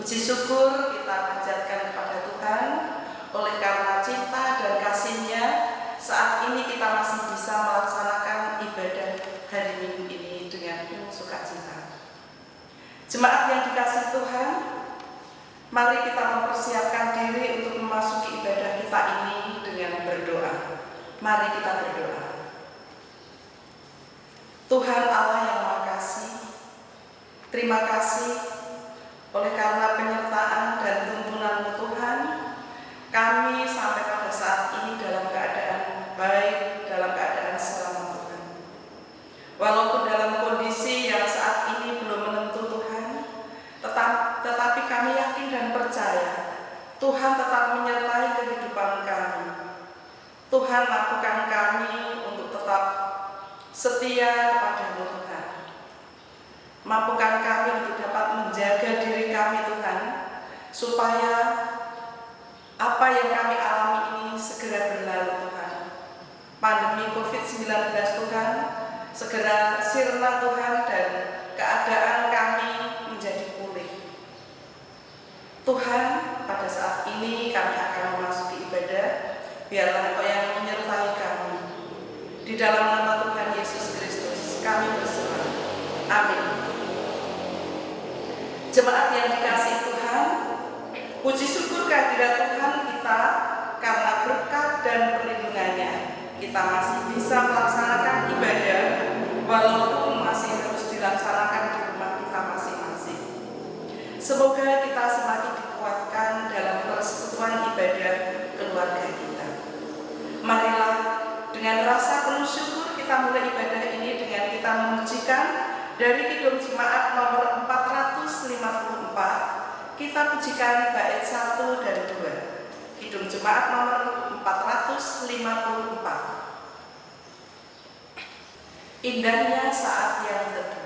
Puji syukur kita panjatkan kepada Tuhan oleh karena cinta dan kasih-Nya saat ini kita masih bisa melaksanakan ibadah hari Minggu ini dengan penuh sukacita. Jemaat yang dikasihi Tuhan, mari kita mempersiapkan diri untuk memasuki ibadah kita ini dengan berdoa. Mari kita berdoa. Tuhan Allah yang Maha Kasih, terima kasih oleh karena penyertaan dan tuntunan Tuhan, kami sampai pada saat ini dalam keadaan baik, dalam keadaan selamat Tuhan. Walaupun dalam kondisi yang saat ini belum menentu Tuhan, tetapi kami yakin dan percaya Tuhan tetap menyertai kehidupan kami. Tuhan mampukan kami untuk tetap setia kepada-Mu Tuhan. Mampukan kami untuk dapat menjaga diri kami Tuhan, supaya apa yang kami alami ini segera berlalu Tuhan. Pandemi COVID-19 Tuhan, segera sirna Tuhan dan keadaan kami menjadi pulih. Tuhan, pada saat ini kami akan memasuki ibadah, biarlah Engkau yang menyertai kami. Di dalam nama Tuhan Yesus Kristus kami berserah. Amin. Jemaat yang dikasihi Tuhan, puji syukur kehadirat Tuhan kita karena berkat dan perlindungannya kita masih bisa melaksanakan ibadah walaupun masih harus dilaksanakan di rumah kita masing-masing. Semoga kita semakin dikuatkan dalam persekutuan ibadah keluarga kita. Marilah dengan rasa penuh syukur kita mulai ibadah ini dengan kita memujikan dari Kidung Jemaat nomor 454, kita pujikan bait 1 dan 2. Kidung Jemaat nomor 454. Indahnya saat yang teduh.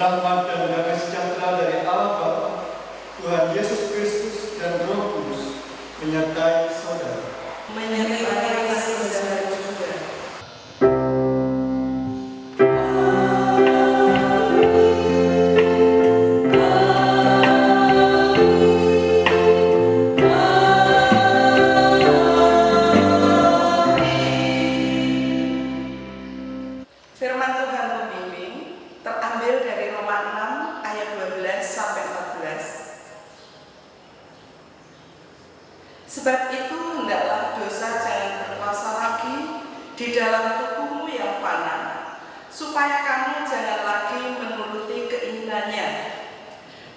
rahmat dan damai sejahtera dari Allah Bapa, Tuhan Yesus Kristus dan Roh Sebab itu hendaklah dosa jangan berkuasa lagi di dalam tubuhmu yang fana, supaya kamu jangan lagi menuruti keinginannya.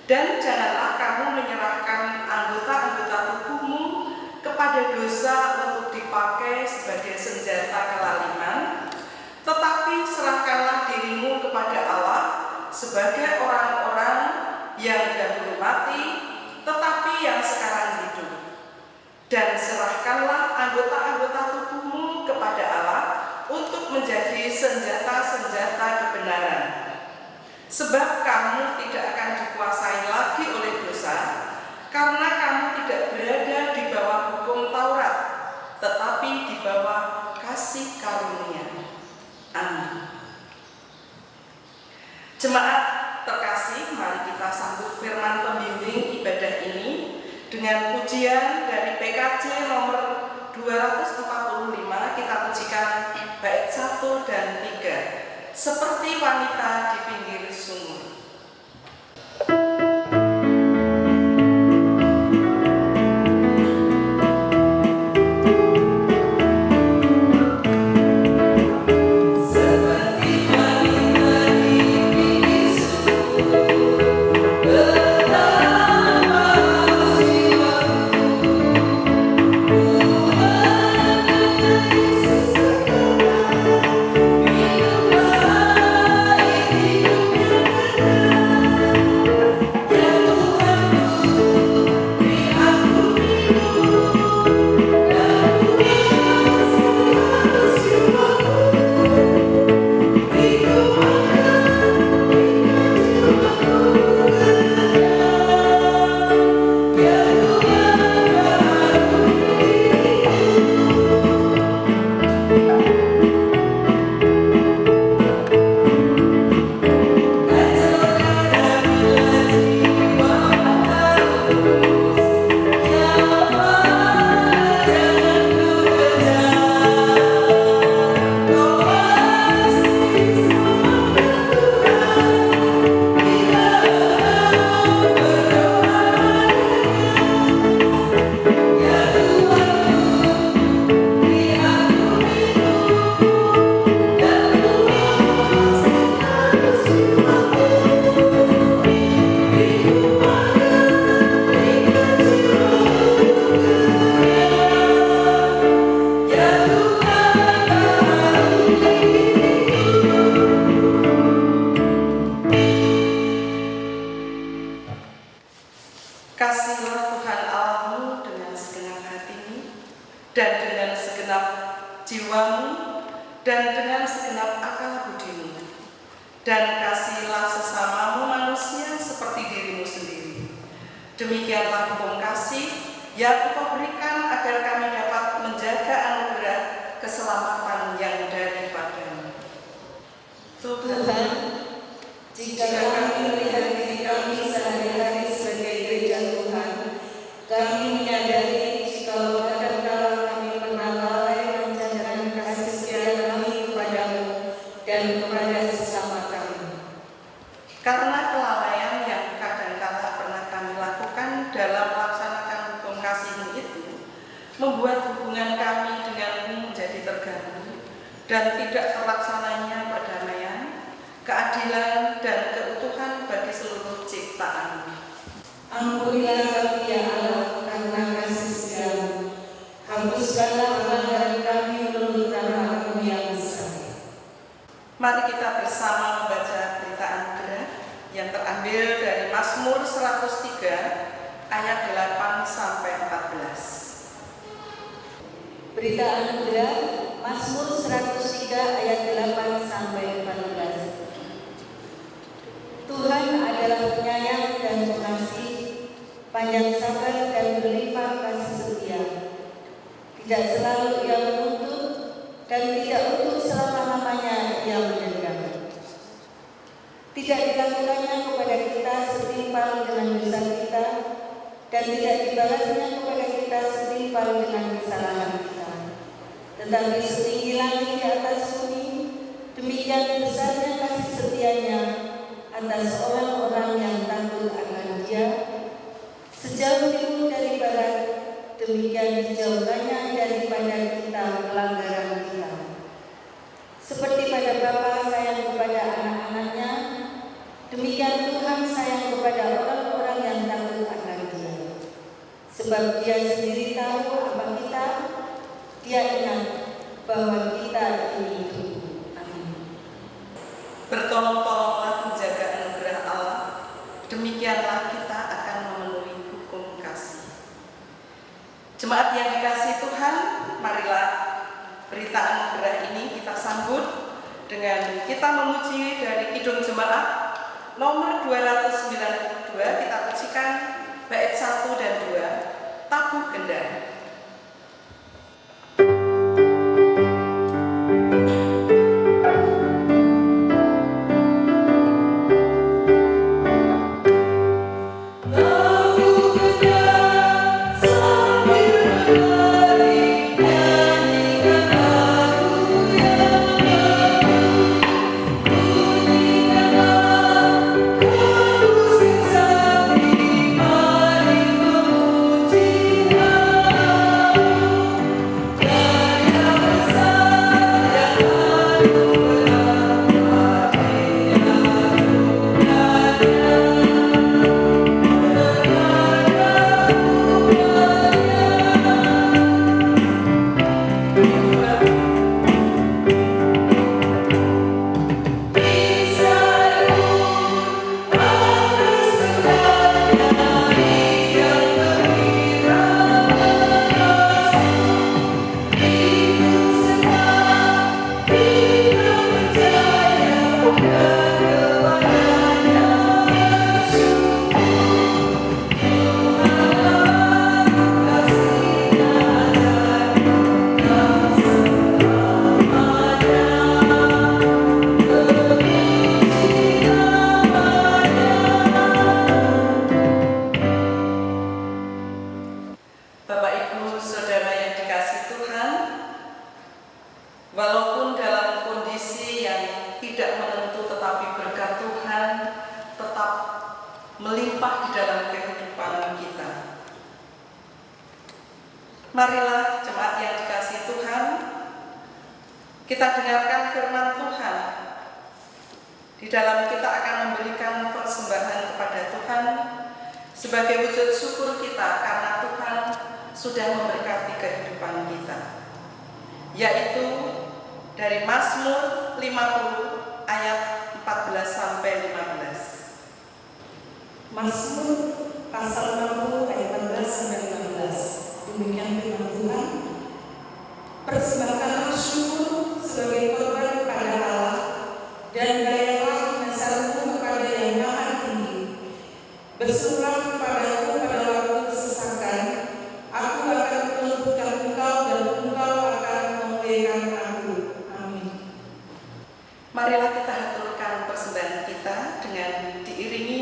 Dan janganlah kamu menyerahkan anggota-anggota tubuhmu kepada dosa untuk dipakai sebagai senjata kelaliman, tetapi serahkanlah dirimu kepada Allah sebagai orang-orang yang dahulu mati, tetapi yang sekarang hidup. Dan serahkanlah anggota-anggota tubuhmu kepada Allah untuk menjadi senjata-senjata kebenaran. Sebab kamu tidak akan dikuasai lagi oleh dosa, karena kamu tidak berada di bawah hukum Taurat, tetapi di bawah kasih karunia. Amin. Jemaat terkasih, mari kita sambut firman pembimbing ibadah ini dengan pujian dari PKJ nomor 245. Kita pujikan bait 1 dan 3. Seperti wanita di pinggir sumur. Kasihilah Tuhan Allahmu dengan segenap hatimu, dan dengan segenap jiwamu, dan dengan segenap akal budimu. Dan kasihilah sesamamu manusia seperti dirimu sendiri. Demikianlah hukum kasih yang Engkau berikan agar kami dapat menjaga anugerah keselamatan yang daripadamu. Tuhan, jika kami melihat diri kami sehari-hari sebagai gereja Tuhan, kami menyadari jika kadang-kala kami pernah lalai menjalankan kasih setia kami kepadamu dan kepada sesama kami. Karena kelalaian yang kadang-kala pernah kami lakukan dalam melaksanakan hukum kasih-Mu itu, membuat hubungan kami denganmu menjadi terganggu dan tidak terlaksananya perdamaian, keadilan, dan keutuhan bagi seluruh ciptaan-Mu. Ampunilah kami ya Allah karena kasih setiamu. Hapuskanlah pelanggaran kami menurut rahmat-Mu yang besar. Mari kita bersama membaca berita anugerah yang terambil dari Mazmur 103 ayat 8 sampai 14. Berita anugerah Mazmur 103 ayat 8 sampai 14. Tuhan adalah penyayang dan pengasih, panjang sabar dan berlimpah kasih setia. Tidak selalu Ia menuntut dan tidak untuk selama-lamanya Ia mendendam. Tidak dilakukannya kepada kita setimpal dengan dosa kita, dan tidak dibalasnya kepada kita setimpal dengan kesalahan kita. Tetapi setinggi langit di atas bumi, demikian besarnya kasih setianya atas orang-orang yang takut akan Dia. Sejauh timur dari barat, demikian dijauhkannya daripada kita pelanggaran kita. Seperti pada Bapa sayang kepada anak-anaknya, demikian Tuhan sayang kepada orang-orang yang takut akan Dia. Sebab Dia sendiri tahu apa kita, Dia ingat bahwa kita ini hidup. Amin. Bertolong-tolonglah menjaga anugerah Allah, demikianlah kita akan memenuhi hukum kasih. Jemaat yang dikasihi Tuhan, marilah berita anugerah ini kita sambut dengan kita memuji dari Kidung Jemaat nomor 292. Kita pujikan bait 1 dan 2, Tabuh Gendang. Walaupun dalam kondisi yang tidak menentu tetapi berkat Tuhan tetap melimpah di dalam kehidupan kita. Marilah jemaat yang dikasihi Tuhan, kita dengarkan firman Tuhan. Di dalam kita akan memberikan persembahan kepada Tuhan sebagai wujud syukur kita karena Tuhan sudah memberkati kehidupan kita, yaitu dari Mazmur 50 ayat 14 sampai 15. Mazmur pasal 60 ayat 14 sampai 15. Demikian firman Tuhan. Persembahkanlah syukur sebagai korban kepada Allah dan bayalah nasarmu kepada yang maha tinggi. Bersumpah kepadaku pada waktu kesesakan, aku akan melembutkan engkau dan engkau akan memuliakan aku. Amin. Marilah kita haturkan persembahan kita dengan diiringi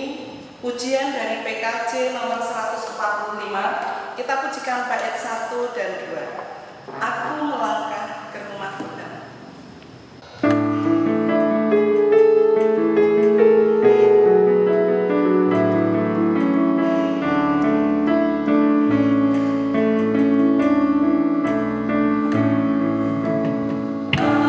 pujian dari PKJ nomor 145. Kita pujikan bait 1 dan 2. Aku melangkah ke rumah Tuhan. Oh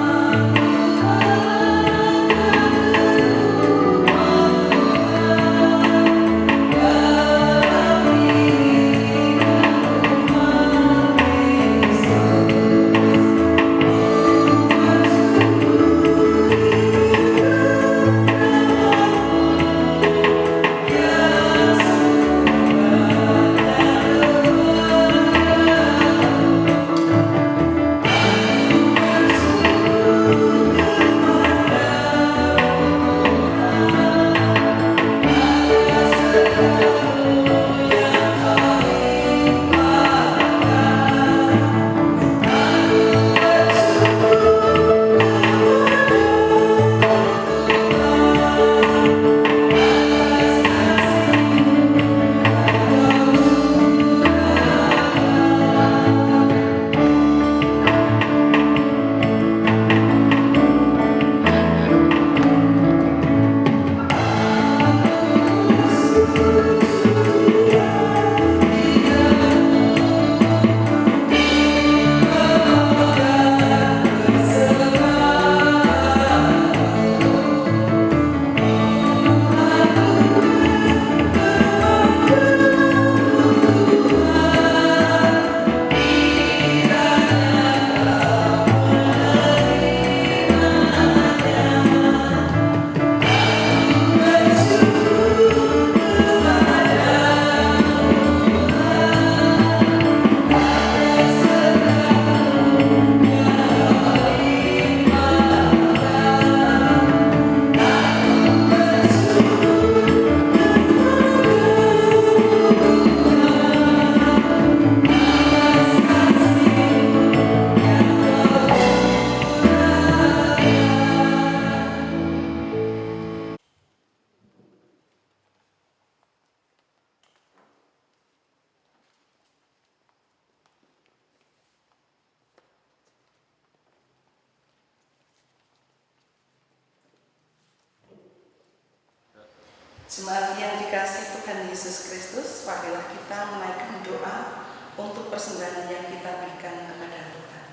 Jemaat yang dikasihi Tuhan Yesus Kristus, marilah kita menaikkan doa untuk persembahan yang kita berikan kepada Tuhan.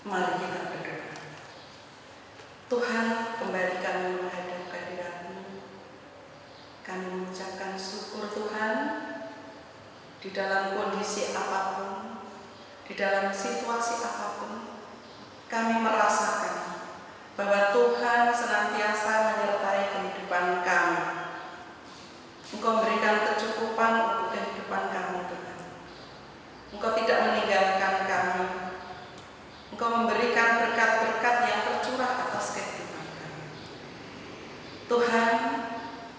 Mari kita berdoa. Tuhan, kembali kami menghadap kehadirat-Mu. Kami mengucapkan syukur Tuhan, di dalam kondisi apapun, di dalam situasi apapun, kami merasakan bahwa Tuhan senantiasa menyertai kehidupan kami. Engkau memberikan kecukupan untuk kehidupan kami, Tuhan. Engkau tidak meninggalkan kami. Engkau memberikan berkat-berkat yang tercurah atas kehidupan kami. Tuhan,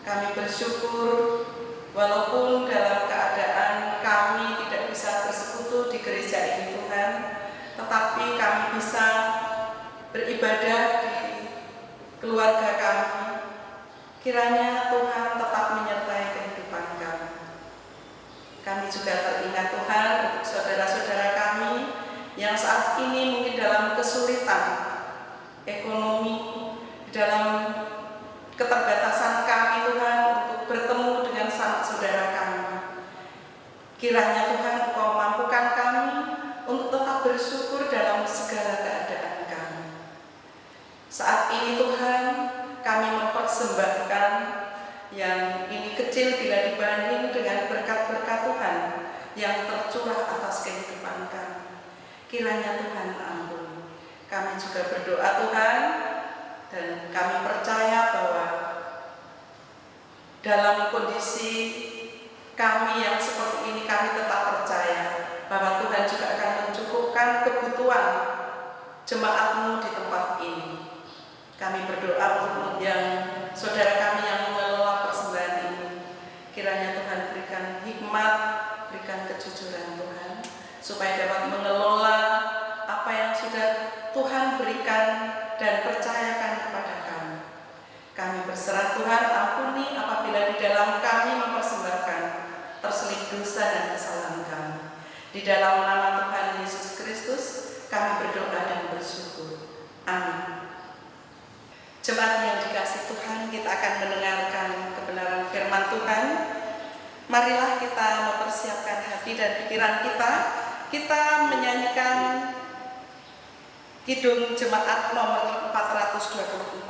kami bersyukur walaupun dalam keadaan kami tidak bisa bersekutu di gereja ini, Tuhan, tetapi kami bisa beribadah di keluarga kami. Kiranya Tuhan tetap menyertai kehidupan kami. Kami juga teringat Tuhan untuk saudara-saudara kami yang saat ini mungkin dalam kesulitan ekonomi, dalam keterbatasan kami Tuhan untuk bertemu dengan sanak saudara kami. Kiranya Tuhan Engkau mampukan kami untuk tetap bersyukur dalam segala keadaan kami. Saat ini Tuhan, kami mempersembahkan yang ini kecil bila dibanding dengan berkat-berkat Tuhan yang tercurah atas kehidupan kami. Kiranya Tuhan ampuni. Kami juga berdoa Tuhan, dan kami percaya bahwa dalam kondisi kami yang seperti ini, kami tetap percaya bahwa Tuhan juga akan mencukupkan kebutuhan jemaat-Mu di tempat ini. Kami berdoa untuk yang saudara kami yang mengelola persembahan ini. Kiranya Tuhan berikan hikmat, berikan kejujuran Tuhan, supaya dapat mengelola apa yang sudah Tuhan berikan dan percayakan kepada kami. Kami berserah Tuhan, ampuni apabila di dalam kami mempersembahkan terselip dosa dan kesalahan kami. Di dalam nama Tuhan Yesus Kristus, kami berdoa dan bersyukur. Amin. Jemaat yang dikasihi Tuhan, kita akan mendengarkan kebenaran firman Tuhan. Marilah kita mempersiapkan hati dan pikiran kita. Kita menyanyikan Kidung Jemaat nomor 424.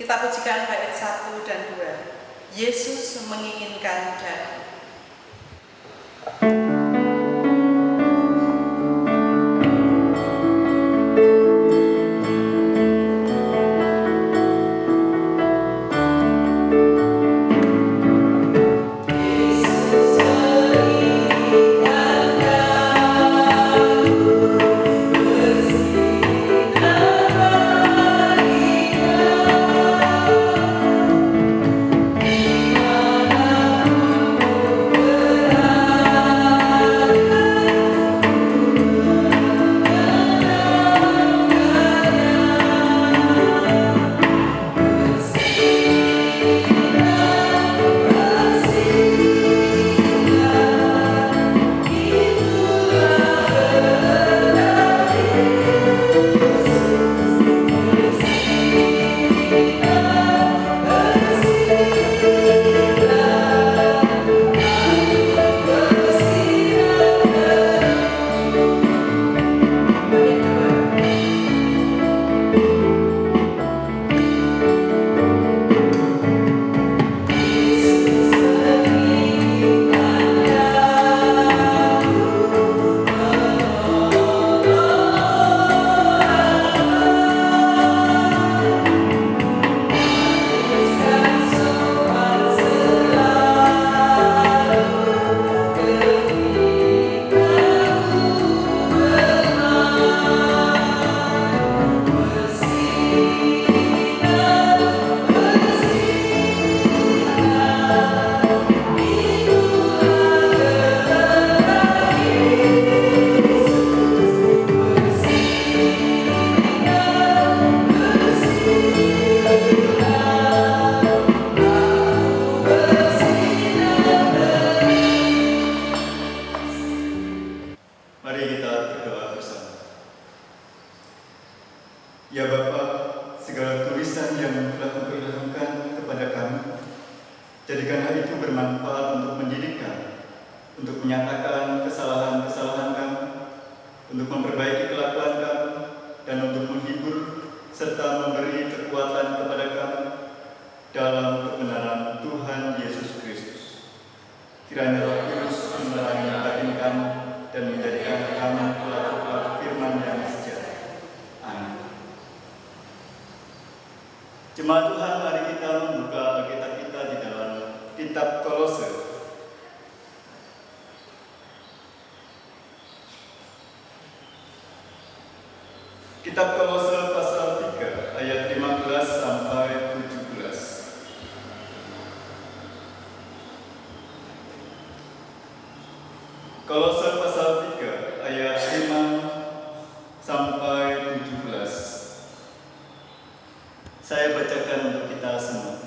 Kita pujikan bait 1 dan 2. Yesus menginginkan darah. Jadikanlah itu bermanfaat untuk mendidik kami, untuk menyatakan kesalahan-kesalahan kami, untuk memperbaiki kelakuan kami, dan untuk menghibur serta memberi kekuatan kepada kami dalam kebenaran Tuhan Yesus Kristus. Kiranya Roh Kudus menerangi batin kami dan menjadikan kami pelaku-pelaku firman yang sejati. Amin. Jemaat Tuhan, mari kita membuka Alkitab kita di dalam Kitab Kolose. Kitab Kolose pasal 3 ayat 15 sampai 17. Kolose pasal 3 ayat 5 sampai 17. Saya bacakan untuk kita semua.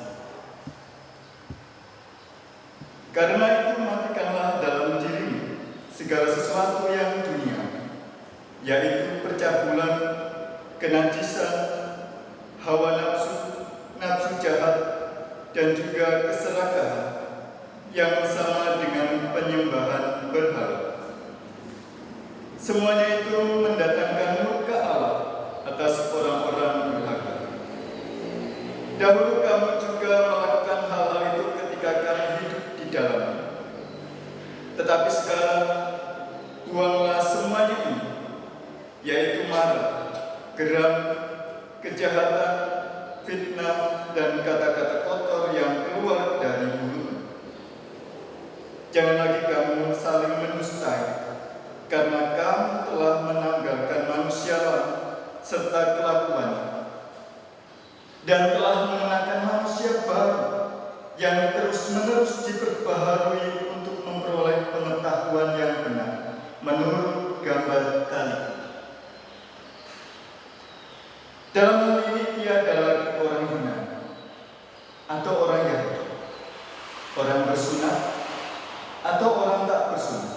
Karena itu matikanlah dalam dirimu segala sesuatu yang dunia, yaitu percabulan, kenajisan, hawa nafsu, nafsu jahat, dan juga keserakahan yang sama dengan penyembahan berhala. Semuanya itu mendatangkan murka Allah atas orang-orang durhaka. Dahulu kamu juga melakukan hal-hal itu ketika kamu hidup di dalamnya. Tetapi sekarang buanglah semuanya ini, yaitu marah, geram, kejahatan, fitnah, dan kata-kata kotor yang keluar dari mulut. Jangan lagi kamu saling mendustai, karena kamu telah menanggalkan manusia lama serta kelakuannya, dan telah mengenakan manusia baru yang terus-menerus diperbaharui untuk memperoleh pengetahuan yang benar menurut gambar kali. Dalam hal ini tiada lagi orang Yunani atau orang Yahudi, orang bersunat atau orang tak bersunat,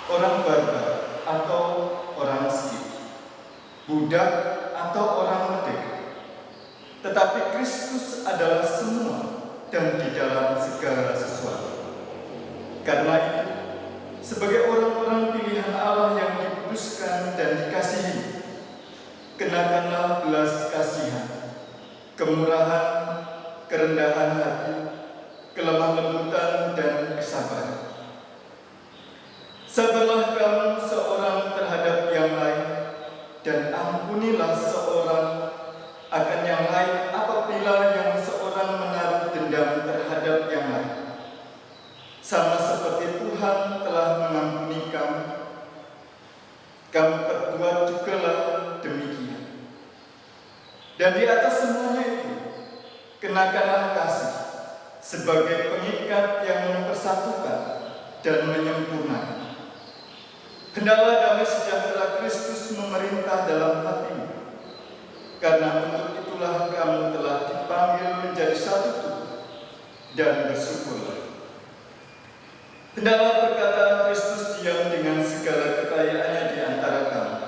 orang barbar atau orang miskin, budak atau orang merdeka. Tetapi Kristus adalah semua dan di dalam segala sesuatu. Karena itu, sebagai orang-orang pilihan Allah yang dikuduskan dan dikasihi, kenakanlah belas kasihan, kemurahan, kerendahan hati, kelemah lembutan, dan kesabaran. Sabarlah kamu seorang terhadap yang lain, dan ampunilah seorang akan yang lain apabila yang seorang menaruh dendam terhadap yang lain. Sama seperti Tuhan telah mengampuni kamu, kamu perbuat jugalah demikian. Dan di atas semuanya itu, kenakanlah kasih sebagai pengikat yang mempersatukan dan menyempurnakan. Hendaklah damai sejahtera Kristus memerintah dalam hatimu, karena untuk itulah kamu telah dipanggil menjadi satu tubuh, dan bersyukurlah. Hendaklah perkataan Kristus diam dengan segala kekayaannya di antara kamu,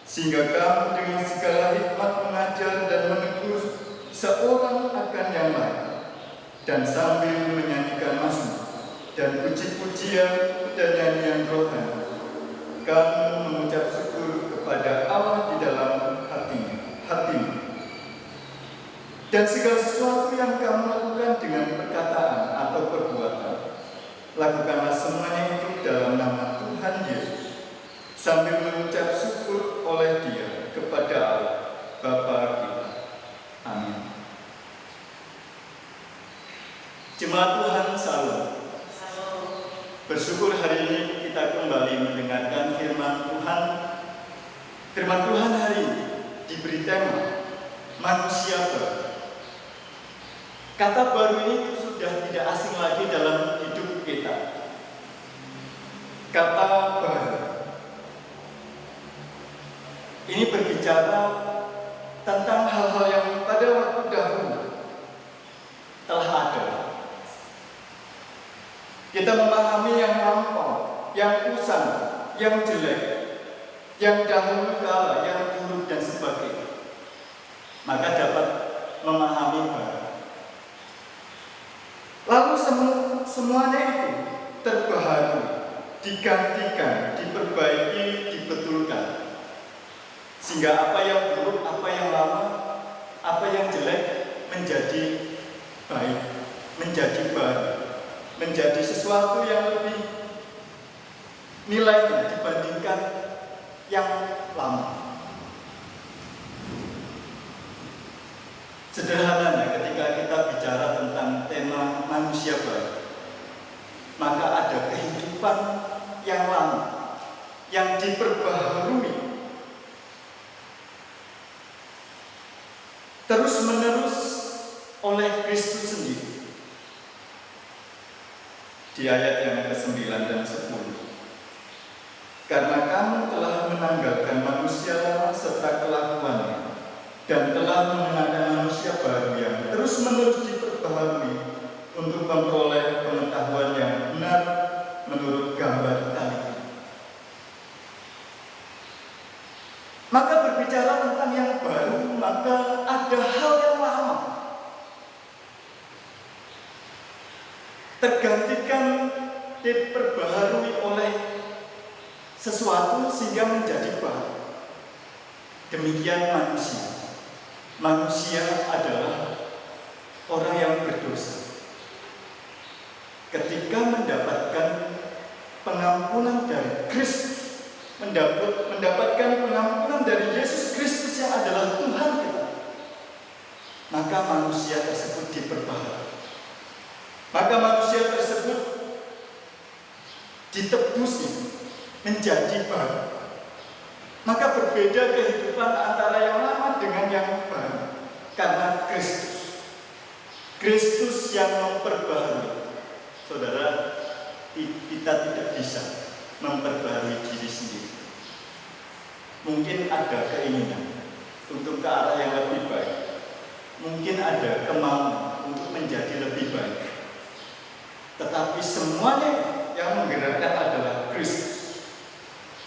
sehingga kamu dengan segala hikmat mengajar dan menegur seorang akan yang lain, dan sambil menyanyikan mazmur dan puji-pujian dan nyanyian rohani, kamu mengucap syukur kepada Allah di dalam hatimu. Dan segala sesuatu yang kamu lakukan dengan perkataan atau perbuatan, lakukanlah semuanya itu dalam nama Tuhan Yesus, sambil mengucap syukur oleh Dia kepada Allah Bapa kita. Amin. Jemaat Tuhan Salam, bersyukur hari ini kita kembali mendengarkan firman Tuhan. Firman Tuhan hari ini diberi tema manusia baru. Kata baru ini sudah tidak asing lagi dalam hidup kita. Kata baru ini berbicara tentang hal-hal yang pada waktu dahulu telah ada. Kita memahami yang lampau, yang usang, yang jelek, yang dahulu kala, yang buruk dan sebagainya, maka dapat memahami baru. Lalu semuanya itu terbaharui, digantikan, diperbaiki, dibetulkan. Sehingga apa yang buruk, apa yang lama, apa yang jelek menjadi baik, menjadi baru, menjadi sesuatu yang lebih nilainya dibandingkan yang lama. Sederhananya ketika kita bicara tentang tema manusia baru, maka ada kehidupan yang lama yang diperbaharui terus-menerus oleh Kristus sendiri. Di ayat yang ke-9 dan 10. Karena kamu telah menanggalkan manusia lama serta kelakuannya, dan telah mengenakan manusia baru yang terus-menerus diperbaharui untuk memperoleh pengetahuan yang benar menurut gambar tali. Maka berbicara tentang yang baru, maka ada hal yang lama tergantikan, diperbaharui oleh sesuatu sehingga menjadi baru. Demikian manusia. Manusia adalah orang yang berdosa. Ketika mendapatkan pengampunan dari Kristus, mendapatkan pengampunan dari Yesus Kristus yang adalah Tuhan kita, maka manusia tersebut diperbaharui. Maka manusia tersebut ditebus menjadi baru. Maka berbeda kehidupan antara yang lama dengan yang baru karena Kristus. Kristus yang memperbaharui. Saudara, kita tidak bisa memperbaharui diri sendiri. Mungkin ada keinginan untuk ke arah yang lebih baik. Mungkin ada kemauan untuk menjadi lebih baik. Tetapi semuanya yang menggerakkan adalah Kristus.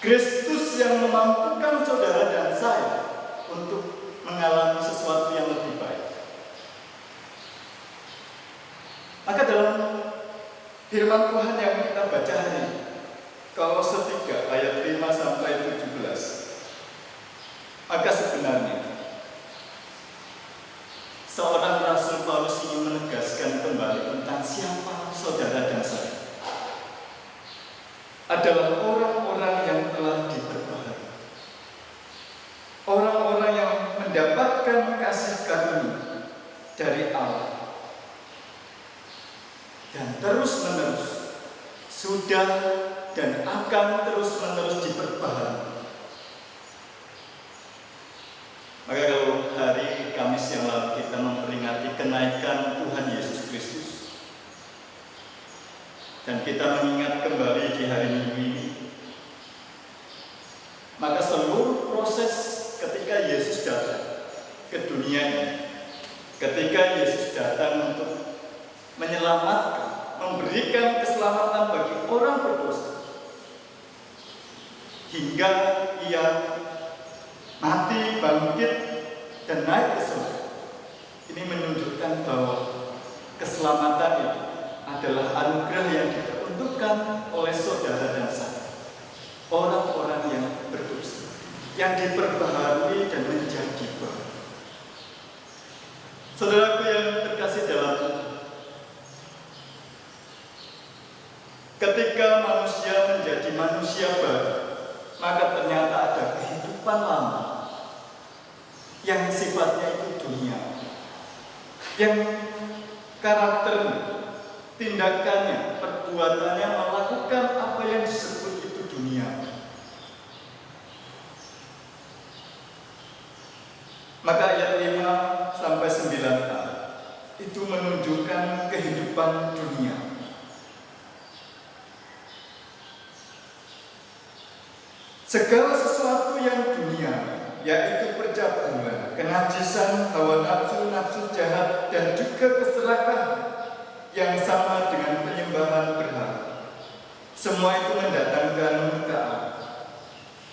Kristus yang memampukan saudara dan saya untuk mengalami sesuatu yang lebih baik. Maka dalam firman Tuhan yang kita baca hari ini, Kolose 3 ayat 5 sampai 17, maka sebenarnya seorang Rasul Paulus ingin menegaskan kembali tentang siapa saudara dan saya. Adalah orang-orang yang telah diperbaharui, orang-orang yang mendapatkan kasih karunia dari Allah dan terus-menerus sudah dan akan terus-menerus diperbaharui. Maka kalau hari Kamis yang lalu kita memperingati kenaikan Tuhan Yesus Kristus, dan kita mengingat kembali di hari Minggu ini, maka seluruh proses ketika Yesus datang ke dunia ini, ketika Yesus datang untuk menyelamatkan, memberikan keselamatan bagi orang berdosa, hingga ia mati, bangkit, dan naik ke surga. Ini menunjukkan bahwa keselamatan itu adalah anugerah yang diperuntukkan oleh saudara dan saya, orang-orang yang berdosa, yang diperbaharui dan menjadi baru. Saudaraku yang terkasih dalam Tuhan, ketika manusia menjadi manusia baru, maka ternyata ada kehidupan lama yang sifatnya itu dunia, yang karakternya, tindakannya, perbuatannya melakukan apa yang disebut itu dunia. Maka ayat 5 sampai 9a itu menunjukkan kehidupan dunia. Segala sesuatu yang dunia, yaitu percabulan, kenajisan, hawa nafsu, nafsu jahat, dan juga keserakahan yang sama dengan penyembahan berhala. Semua itu mendatangkan murka Allah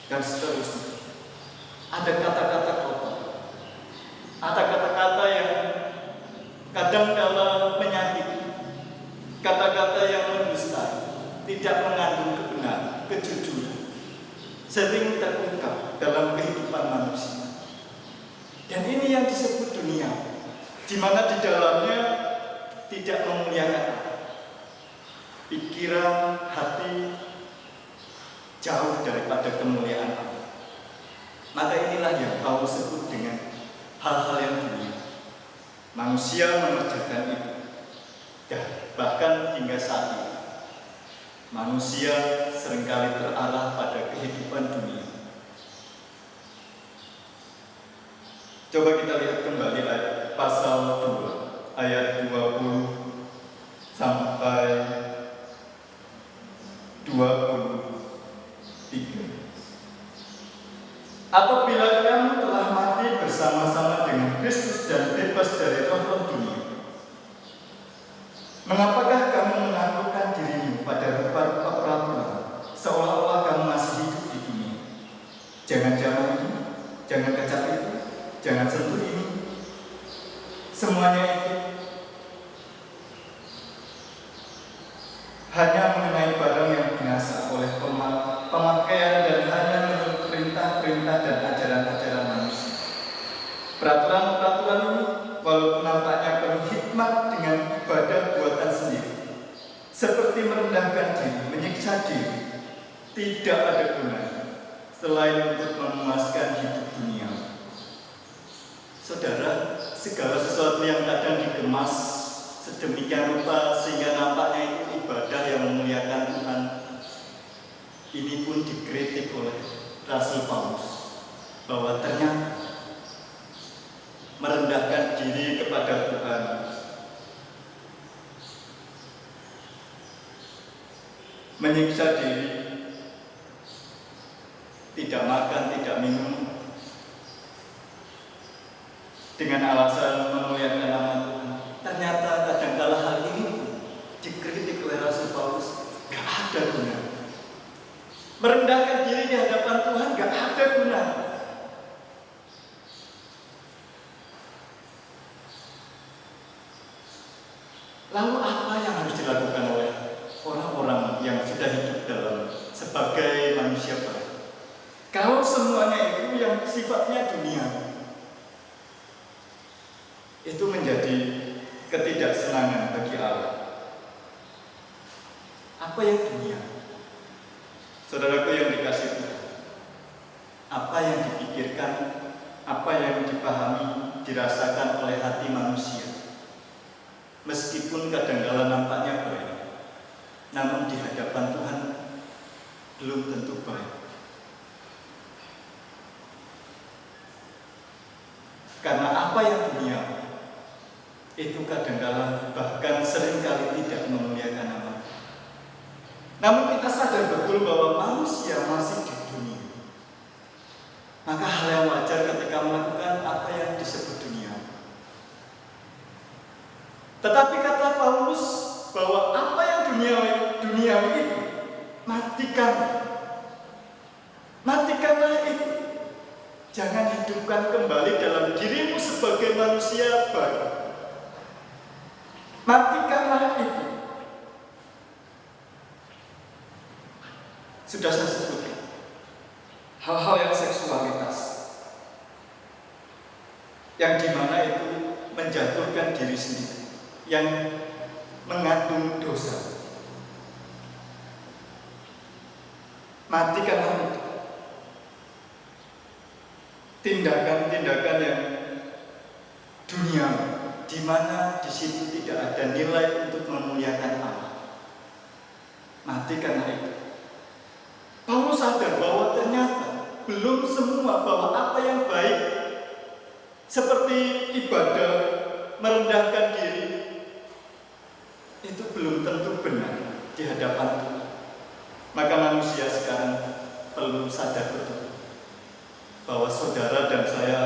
dan seterusnya. Ada kata-kata kotor, ada kata-kata yang kadang-kala menyakiti, tidak mengandung kebenaran, kejujuran, sering terungkap dalam kehidupan manusia. Dan ini yang disebut dunia, di mana di dalamnya tidak memuliakan Allah. Pikiran, hati jauh daripada kemuliaan Allah. Maka inilah yang Paulus sebut dengan hal-hal yang dunia. Manusia mengerjakan itu. Dan bahkan hingga saat ini, manusia seringkali terarah pada kehidupan dunia. Coba kita lihat kembali ayat pasal 2, ayat 20 sampai 23. Apabila kamu telah mati bersama-sama dengan Kristus dan bebas dari roh-roh dunia, mengapakah kamu menaklukkan dirimu pada rupa-rupa peraturan, seolah-olah kamu masih hidup di dunia? Jangan jamah ini, jangan kaca itu, jangan sentuh ini. Semuanya itu hanya mengenai barang yang binasa oleh pemakaian dan hanya menurut perintah-perintah dan ajaran-ajaran manusia. Peraturan-peraturan ini walaupun nampaknya penuh hikmat dengan ibadah buatan sendiri, seperti merendahkan diri, menyiksa diri, tidak ada gunanya selain untuk memuaskan hidup dunia. Saudara, segala sesuatu yang kadang dikemas sedemikian rupa sehingga nampaknya itu ibadah yang memuliakan Tuhan, ini pun dikritik oleh Rasul Paulus bahwa ternyata merendahkan diri kepada Tuhan, menyiksa diri, tidak makan, tidak minum, dengan alasan memuliakan nama Tuhan. Ternyata kadangkala hal ini dikritik oleh Rasul Paulus, gak ada guna. Merendahkan diri di hadapan Tuhan gak ada guna. Lalu apa yang harus dilakukan oleh orang-orang yang sudah hidup dalam sebagai manusia baik? Kalau semuanya itu yang sifatnya dunia, itu menjadi ketidaksenangan bagi Allah. Apa yang dunia? Saudaraku yang dikasihi Tuhan, apa yang dipikirkan, apa yang dipahami, dirasakan oleh hati manusia, meskipun kadangkala nampaknya baik, namun di hadapan Tuhan belum tentu baik. Karena apa yang dunia itu kadangkala bahkan seringkali tidak memuliakan nama. Namun kita sadar betul bahwa manusia masih di dunia. Maka hal yang wajar ketika melakukan apa yang disebut dunia. Tetapi kata Paulus bahwa apa yang duniawi itu, matikanlah itu. Jangan hidupkan kembali dalam dirimu sebagai manusia baru. Matikanlah itu. Sudah saya sebutkan hal-hal yang seksualitas, yang dimana itu menjatuhkan diri sendiri, yang mengandung dosa. Matikanlah itu. Tindakan-tindakan yang dunia, di mana di situ tidak ada nilai untuk memuliakan Allah. Matikanlah itu. Paulus sadar bahwa ternyata belum semua, bahwa apa yang baik seperti ibadah, merendahkan diri, itu belum tentu benar di hadapan Tuhan. Maka manusia sekarang perlu sadar betul bahwa saudara dan saya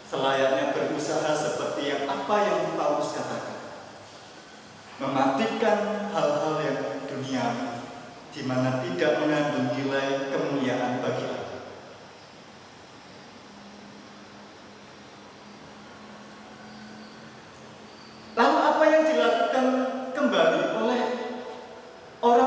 selayaknya berusaha seperti yang Paulus katakan, mematikan hal-hal yang duniawi, di mana tidak mengandung nilai kemuliaan bagi Allah. Lalu apa yang dilakukan kembali oleh orang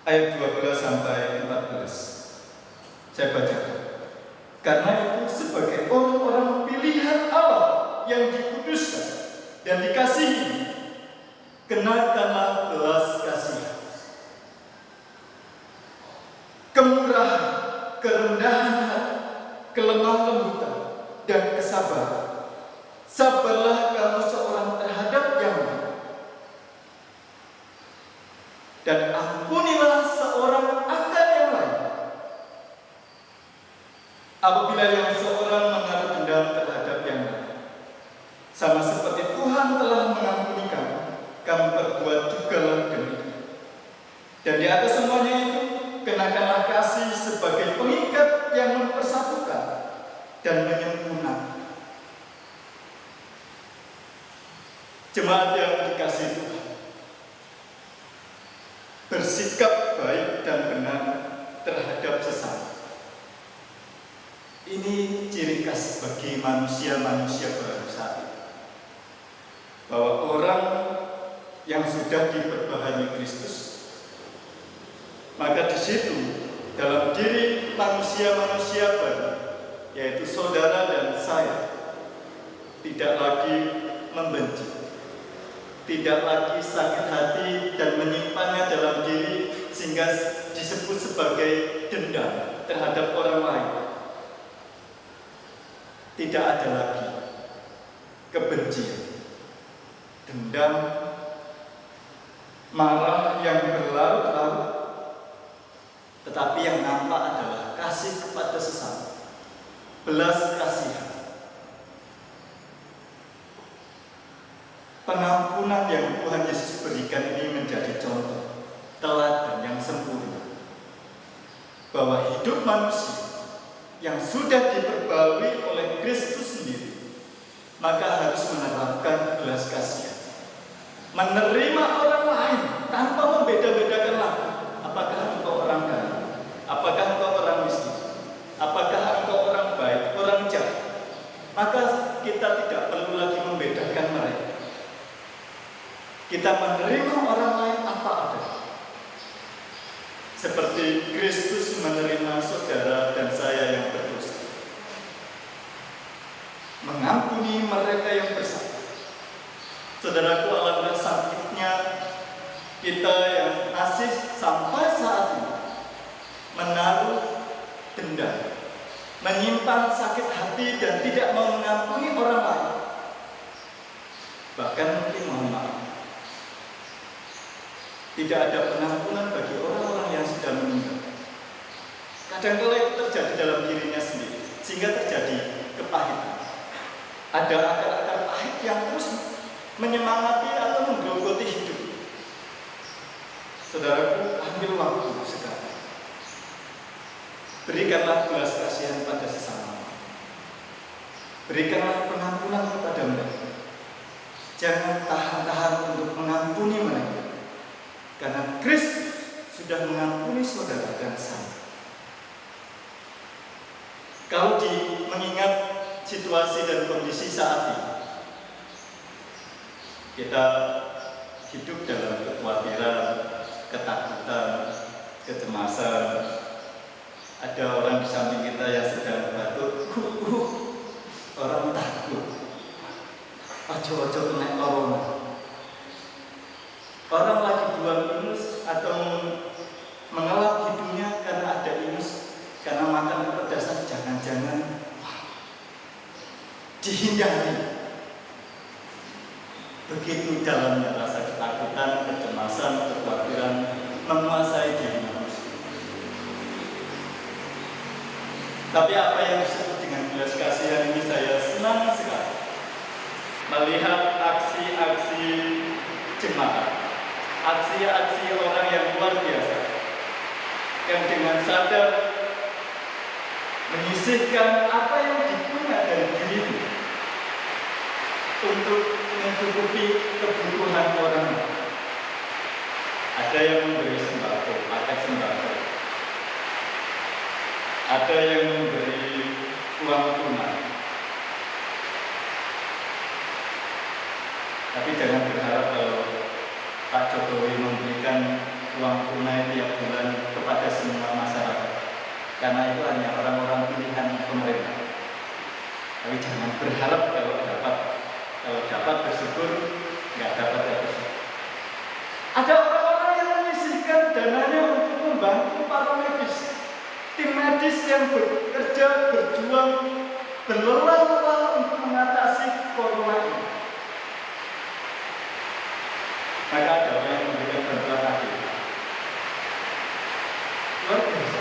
ayat 12 sampai 14. Saya bacakan. Karena itu sebagai orang-orang pilihan Allah yang dikuduskan dan dikasihi, kenakanlah belas kasihan, kemurahan, kerendahan hati, kelemah lembutan, dan kesabaran. Sabarlah kamu seorang terhadap yang lain, dan ampunilah seorang akan yang lain. Apabila yang seorang menaruh dendam terhadap yang lain, sama seperti Tuhan telah mengampuni kamu, kamu berbuat jugalah demikian. Dan di atas semuanya itu, kenakanlah kasih sebagai pengikat yang mempersatukan dan menyempurnakan. Jemaat yang dikasihi Tuhan, bersikap baik dan benar terhadap sesama. Ini ciri khas bagi manusia-manusia baru saat ini. Bahwa orang yang sudah diperbaharui Kristus, maka di situ dalam diri manusia-manusia baru, yaitu saudara dan saya, tidak lagi membenci, tidak lagi sakit hati dan menyimpannya dalam diri sehingga disebut sebagai dendam terhadap orang lain. Tidak ada lagi kebencian, dendam, marah yang berlarut-larut, tetapi yang nampak adalah kasih kepada sesama, belas kasihan, pengampunan yang Tuhan Yesus berikan ini menjadi contoh teladan yang sempurna bahwa hidup manusia yang sudah diperbarui oleh Kristus sendiri, maka harus menerapkan belas kasihan, menerima orang lain tanpa membeda-bedakan lagi. Apakah engkau orang kaya? Apakah engkau orang miskin? Apakah engkau orang baik, orang jahat? Maka kita tidak perlu lagi membedakan mereka. Kita menerima orang lain apa adanya. Seperti Kristus menerima saudara dan saya yang berdosa, mengampuni mereka yang bersalah. Saudaraku, alangkah sakitnya kita yang masih sampai saat ini menaruh dendam, menyimpan sakit hati dan tidak mau mengampuni orang lain. Bahkan mungkin mohon maaf, tidak ada penampunan bagi orang-orang yang sudah meninggal. Kadang-kala itu terjadi dalam dirinya sendiri, sehingga terjadi kepahitan. Ada akar-akar pahit yang terus menyemangati atau menggerogoti hidup. Saudaraku, ambil waktu sekarang. Berikanlah belas kasihan pada sesama. Berikanlah pengampunan kepada mereka. Jangan tahan-tahan untuk mengampuni mereka. Karena Kristus sudah mengampuni saudara dan saya. Kalau mengingat situasi dan kondisi saat ini, kita hidup dalam kekhawatiran, ketakutan, kecemasan. Ada orang di samping kita yang sedang batuk, orang takut. Ojo-ojo kena corona. Orang lagi buang ingus atau mengelap hidungnya karena ada ingus, karena makan kepedasan, jangan-jangan dihindari. Begitu dalamnya rasa ketakutan, kecemasan, kekhawatiran menguasai diri manusia. Tapi apa yang disebut dengan belas kasihan ini saya senang sekali melihat aksi-aksi jemaat, aksi-aksi orang yang luar biasa, yang dengan sadar menyisihkan apa yang dipunya dari diri untuk mencukupi kebutuhan orang. Ada yang memberi sembako, paket sembako. Ada yang memberi uang tunai. Tapi jangan berharap kalau Pak Jokowi memberikan uang tunai tiap bulan kepada semua masyarakat, karena itu hanya orang-orang pilihan pemerintah. Tapi jangan berharap kalau dapat bersyukur, nggak dapat ya bersyukur. Ada orang-orang yang menyisihkan dananya untuk membantu para medis, tim medis yang bekerja, berjuang, berlelah-lelah untuk mengatasi corona ini. Maka ada orang yang memberikan bantuan lagi. Luar biasa.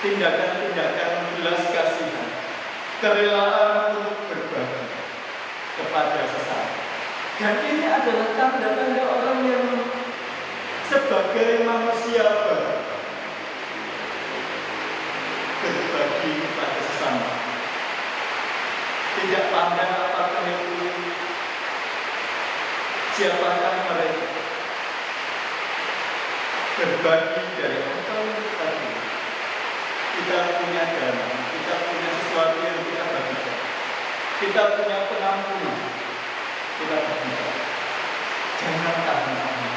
Tindakan-tindakan belas kasihan, kerelaan untuk berbagi kepada sesama. Dan ini adalah tanda-tanda orang yang sebagai manusia baru berbagi kepada sesama. Tidak pandang apakah itu siapakah mereka. Berbagi dari apa yang kita punya. Kita punya dana, kita punya sesuatu yang kita bagikan. Kita punya pengampunan, kita bagikan. Jangan tahan-tahan,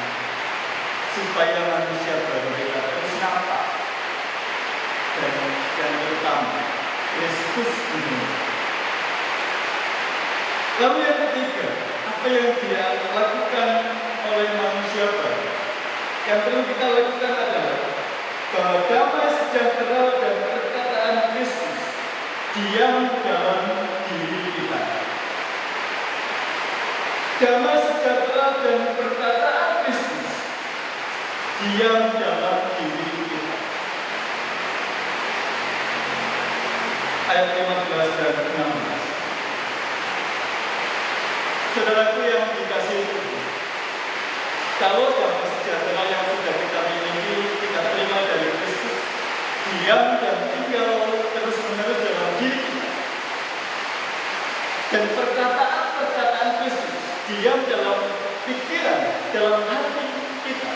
supaya manusia baru kita terus nampak. Dan yang terutama, Kristus ini. Lalu yang ketiga, apa yang dia lakukan oleh manusia baru? Yang perlu kita lakukan adalah bahwa damai sejahtera dan perkataan Kristus diam dalam diri kita. Damai sejahtera dan perkataan Kristus diam dalam diri kita. Ayat 15 dan 16. Saudaraku yang dikasihi Tuhan, kalau damai sejahtera yang sudah kita miliki, kita terima dari Kristus, diam dan tinggal terus-menerus dalam diri kita. Dan perkataan-perkataan Kristus diam dalam pikiran, dalam hati kita.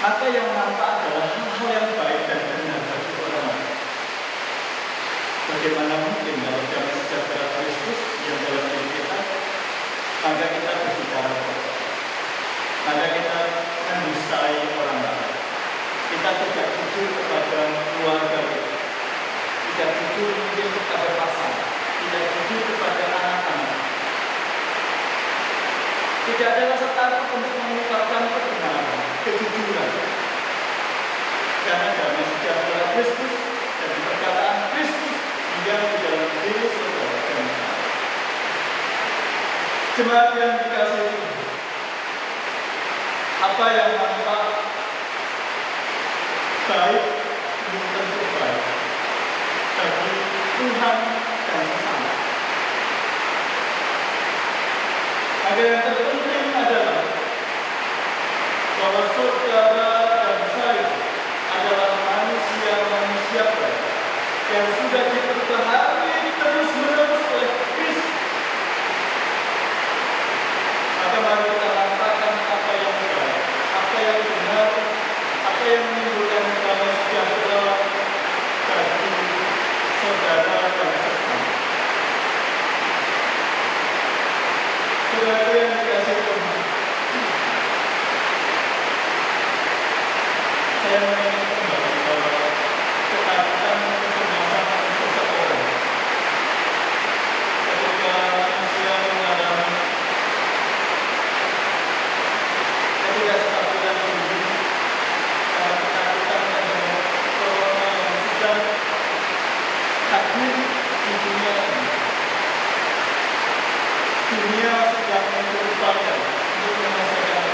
Maka yang nampak adalah hal-hal yang baik dan benar bagi orang lain. Bagaimana mungkin kalau damai sejahtera Kristus yang dalam diri kita, maka kita berbicara kotor, maka kita mendustai orang lain, kita tidak jujur kepada keluarga kita, tidak jujur mungkin kepada pasangan, tidak jujur kepada anak-anak, tidak ada rasa takut untuk mengungkapkan kebenaran, kejujuran, karena damai sejahtera Kristus dan perkataan Kristus diam di dalam diri saudara dan saya. Jemaat yang dikasihi Tuhan, apa yang nampak baik belum tentu baik bagi Tuhan dan sesama. Maka yang terpenting adalah bahwa saudara dan saya adalah manusia-manusia baik yang sudah diperbaharui terus-menerus oleh Kristus. Maka mari kita lakukan apa yang baik, apa yang benar, apa yang menimbulkan damai sejahtera bagi saudara dan sesama. Saudara yang dikasihi Tuhan, saya ingin kembali bahwa ketakutan kecemasan seseorang ketika manusia mengalami ketidakstabilan hidup karena ketakutan terhadap corona yang sedang hadir di dunia ini. Dunia sedang berupaya untuk menyelesaikan.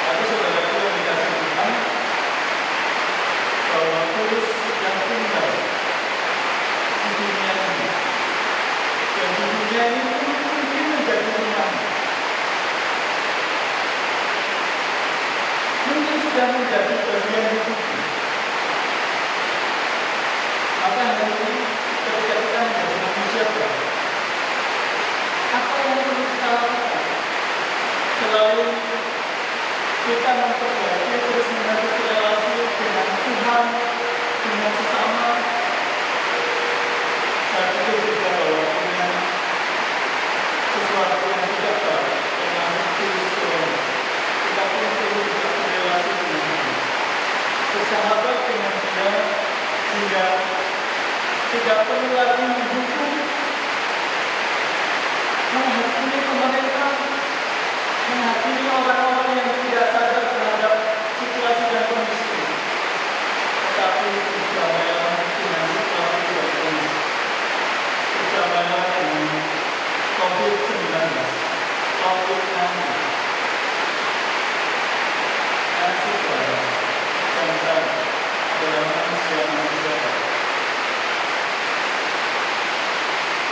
Tapi saudaraku yang dikasihi Tuhan, bahwa virus sedang tinggal di dunia ini, dan di dunia ini mungkin menjadi rumah. Mungkin sudah menjadi bagian hidup. Maka hari ini ketika kita menjadi manusia baru, apa yang perlu kita lakukan? Selalu kita memperbaiki terus-menerus relasi dengan Tuhan, dengan sesama. Saya pikir juga bahwa punya sesuatu yang tidak baik dengan virus corona. bersahabat dengan dia, sehingga tidak perlu lagi menghukum, menghakimi pemerintah, menghakimi orang-orang yang tidak sadar terhadap situasi dan kondisi ini. Tetapi berdamailah dengan situasi dan kondisi. Berdamailah dengan COVID-19, COVID-19. Kasih kepada bangsa adalah manusia-manusia.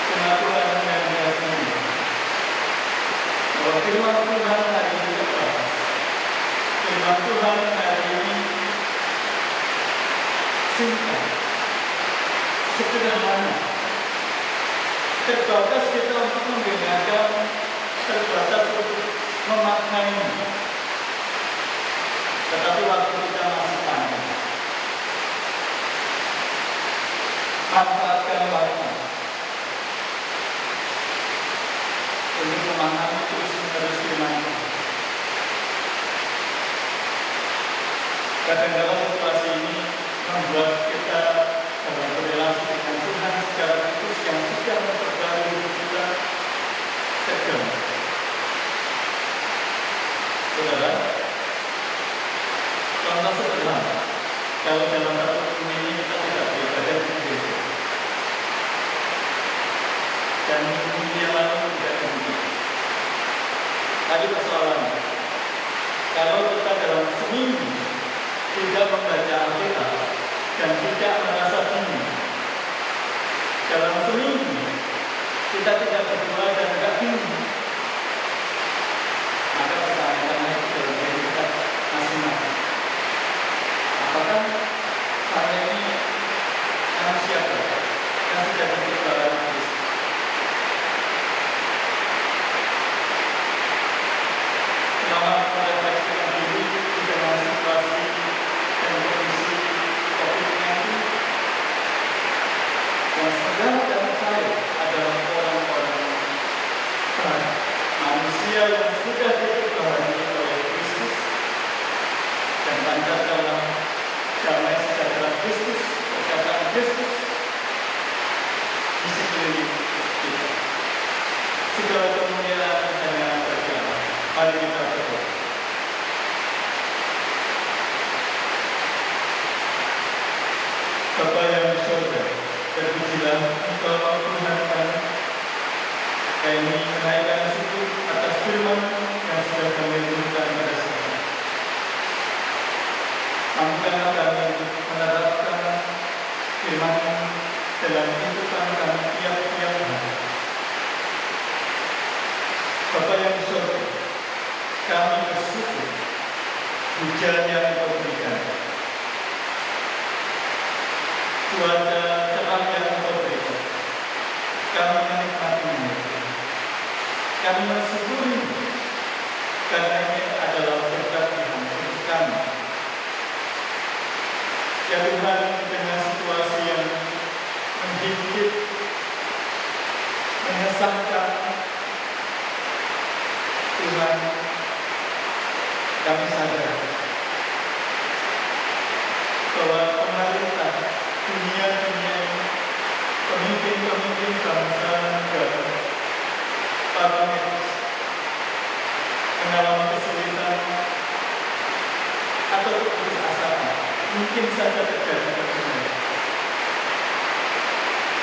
Pengaturan yang biasanya bahwa firman Tuhan hari ini terbatas. Firman Tuhan hari ini singkat, sederhana. Terbatas kita untuk mendengarkan, terbatas untuk memaknai. Tetapi waktu kita masih panjang. Manfaatkan waktu untuk memahami terus-menerus firman Tuhan. Kadang-kadang situasi ini membuat kita dalam berrelasi dengan Tuhan secara khusus yang sedang memperbarui hidup kita tegang. Saudara, contoh sederhana, kalau dalam satu minggu ini kita tidak beribadah di gereja, dan minggu yang lalu tidak demikian. Tadi persoalannya, kalau kita dalam seminggu tidak membaca Alkitab dan tidak merasa bingung, dalam seminggu kita tidak berdoa dan tidak bingung, maka pertanyaan itu dalam diri kita masing-masing. Apakah saya ini manusia yang sudah diciptakan Kristus? Selama merefleksikan diri di dalam situasi dan kondisi COVID-19, yang saudara dan saya adalah orang-orang manusia yang sudah diperbaharui oleh Kristus dan panjatkanlah damai sejahtera Kristus, perkataan Kristus di sekeliling kita. Segala kemuliaan hanya bagi Allah. Mari kita berdoa. Bapa yang di surga, terpujilah Engkau Tuhan kami. Kami menaikkan syukur atas firman yang sudah kami renungkan pada saat ini. Mampukanlah kami untuk menerapkan firman dalam kehidupan kami tiap-tiap hari. Bapa yang di surga, kami bersyukur hujan yang Engkau berikan, cuaca cerah yang Engkau berikan. Kami menikmatinya. Kami mensyukuri karena ini adalah berkat Tuhan untuk kami. Ya Tuhan, dengan situasi yang menggigit, mengesahkan, Tuhan, kami sadar bahwa pemerintah dunia ini, pemimpin-pemimpin bangsa negara, para medis mengalami kesulitan atau keputusasaan, mungkin saja terjadi kesulitan.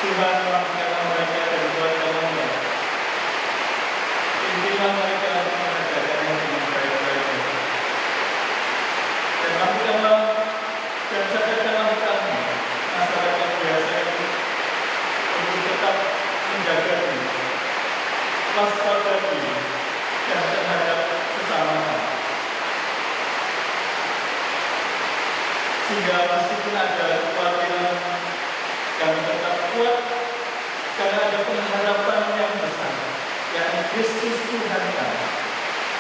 Tuhan, mampukanlah mereka dan buatkanlah mereka. Pimpinlah mereka untuk mengerjakannya dengan baik-baik. Dan mampukanlah dan sadarkanlah kami, masyarakat biasa ini, untuk tetap menjaga diri, waspada diri, dan terhadap sesama kami. Sehingga meskipun ada kekhawatiran, kami tetap kuat karena ada pengharapan yang besar, yakni Kristus Tuhan kami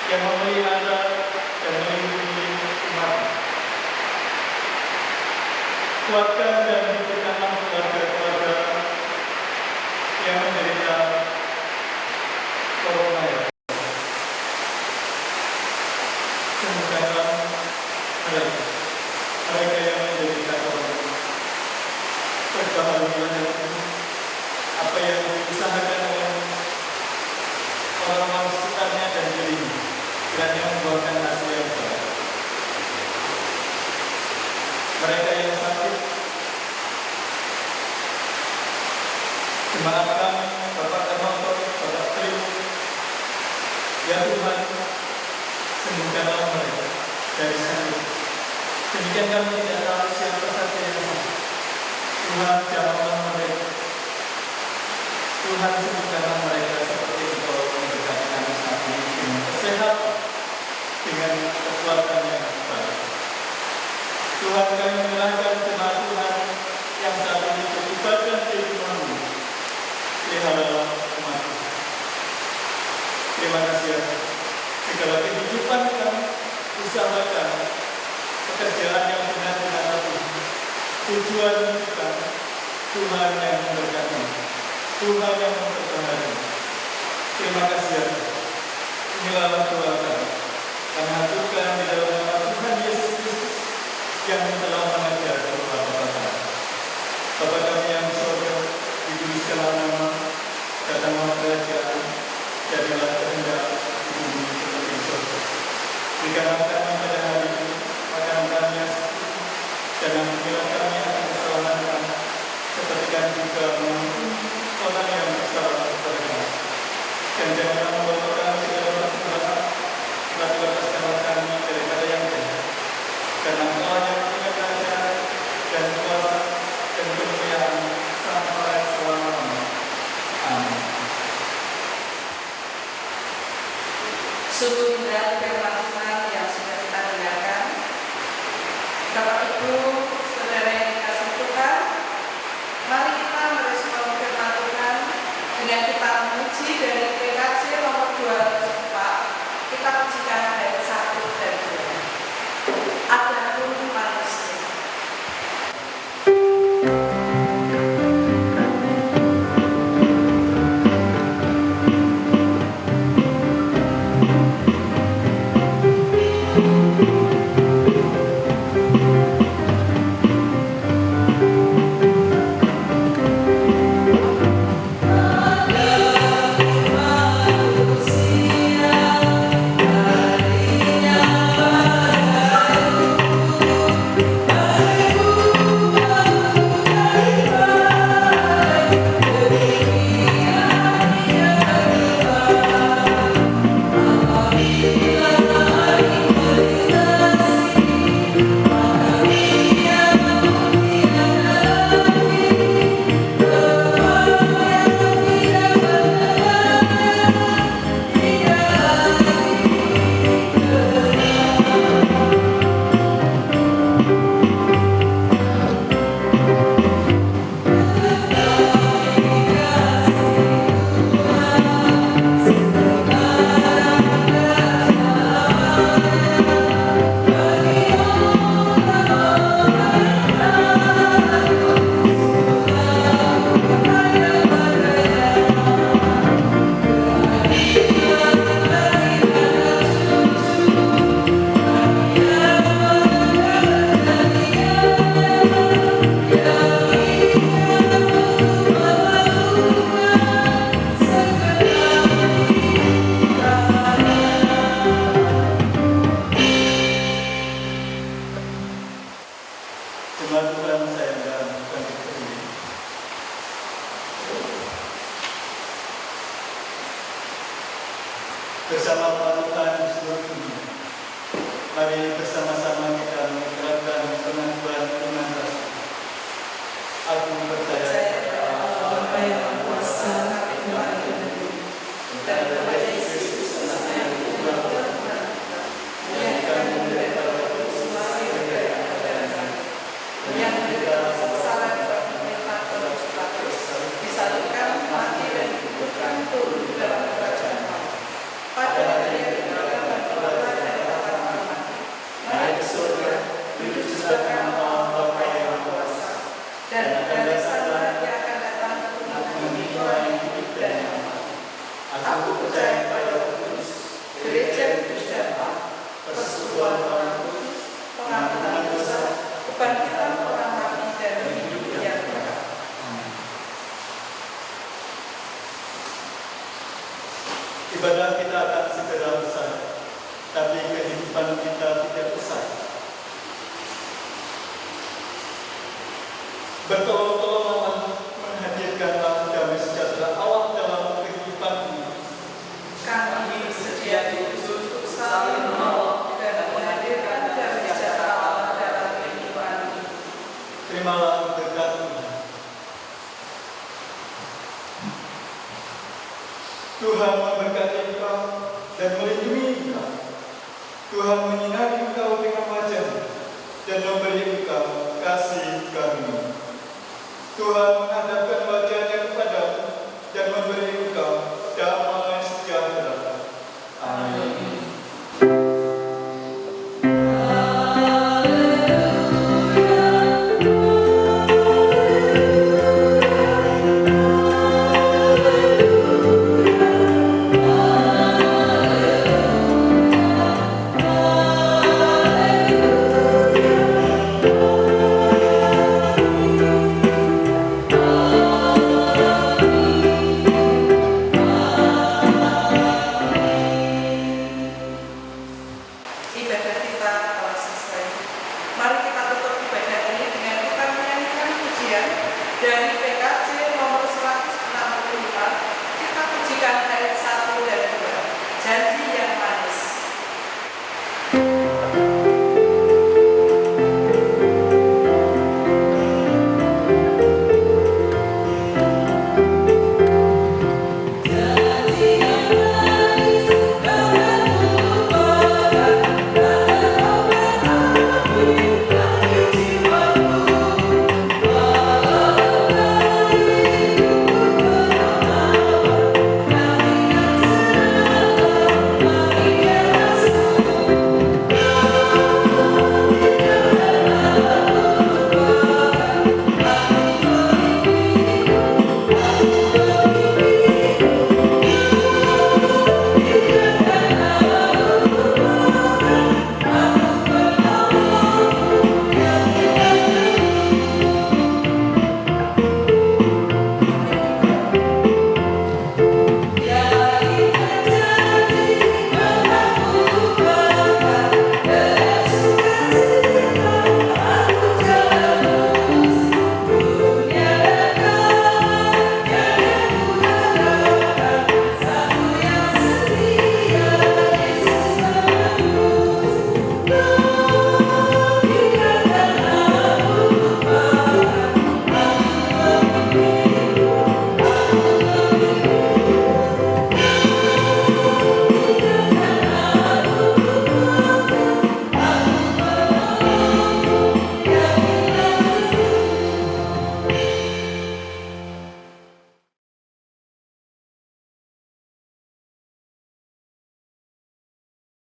yang memelihara dan melindungi umat. Kuatkan dan hidupkanlah keluarga-keluarga yang menderita corona. Sembuhkanlah mereka yang anak kami, Bapak Darmanto, Bapak Tri. Ya Tuhan, sembuhkanlah mereka dari sakit. Demikian kami tidak tahu siapa saja yang sakit. Tuhan, jamahlah mereka. Tuhan, sembuhkanlah mereka seperti Engkau memberkati kami saat ini dengan kesehatan, dengan kekuatan yang baik. Tuhan, kami menyerahkan jemaat Tuhan yang saat ini beribadah di rumah-Mu. Peliharalah umat Tuhan. Terima kasih ya. Segala kehidupan kami usahakan pekerjaan yang benar di hadapan Tuhan. Tujuan kita Tuhan yang memberkati, Tuhan yang memperbaharui. Terima kasih ya. Inilah doa kami. Kami haturkan di dalam nama Tuhan Yesus Kristus yang telah mengajar doa Bapa kami. Bapa kami yang di surga, dikuduskanlah nama, datanglah kerajaan, jadilah kehendak di bumi seperti di surga. Berikanlah kami pada hari ini makanan kami yang secukupnya, dan ampunilah kami akan kesalahan kami, seperti kami juga mengampuni orang yang bersalah kepada kami. Dan janganlah membawa kami ke dalam pergumulan, tetapi lepaskanlah kami daripada yang jahat. Karena Engkau yang punya kerajaan dan kuasa dan kemuliaan sampai selama-lamanya. Amin. Sungguh indah firman Tuhan yang sudah kita dengarkan. Bapak Ibu, saudara yang dikasihi Tuhan, mari kita merespon firman Tuhan dengan kita memuji dari PKJ nomor 204. Kita pujikan ayat 1 dan 2. Adapun manusia. Jemaat Tuhan saya dalam bangkit berdiri. Bersama Tuhan di seluruh dunia, mari bersama-sama kita mengucapkan pengakuan iman rasmi. Aku percaya Apa yang kuasa dan kepada Yesus yang kami daripada semua yang dalam sengsara pemerintah terus disalurkan mati dan dikuburkan turun di dalam kerajaan Allah. Pada hari yang diberikan dan keluarga dari orang mati, naik ke surga, duduk di sebelah Allah Bapa yang kuasa, dan dari sana Dia akan datang untuk menghakimi orang yang hidup dan yang mati. Aku percaya pada Roh Kudus, gereja kudus dan Allah, persekutuan orang kudus, pengampunan dosa, kebangkitan orang mati dan hidup yang kekal. ibadah kita akan segera usai, tapi kehidupan kita tidak usai. Bertolong-tolong menghadirkan damai sejahtera terimalah berkat Tuhan. Tuhan memberkati engkau dan melindungi engkau. Tuhan menyinari engkau dengan wajah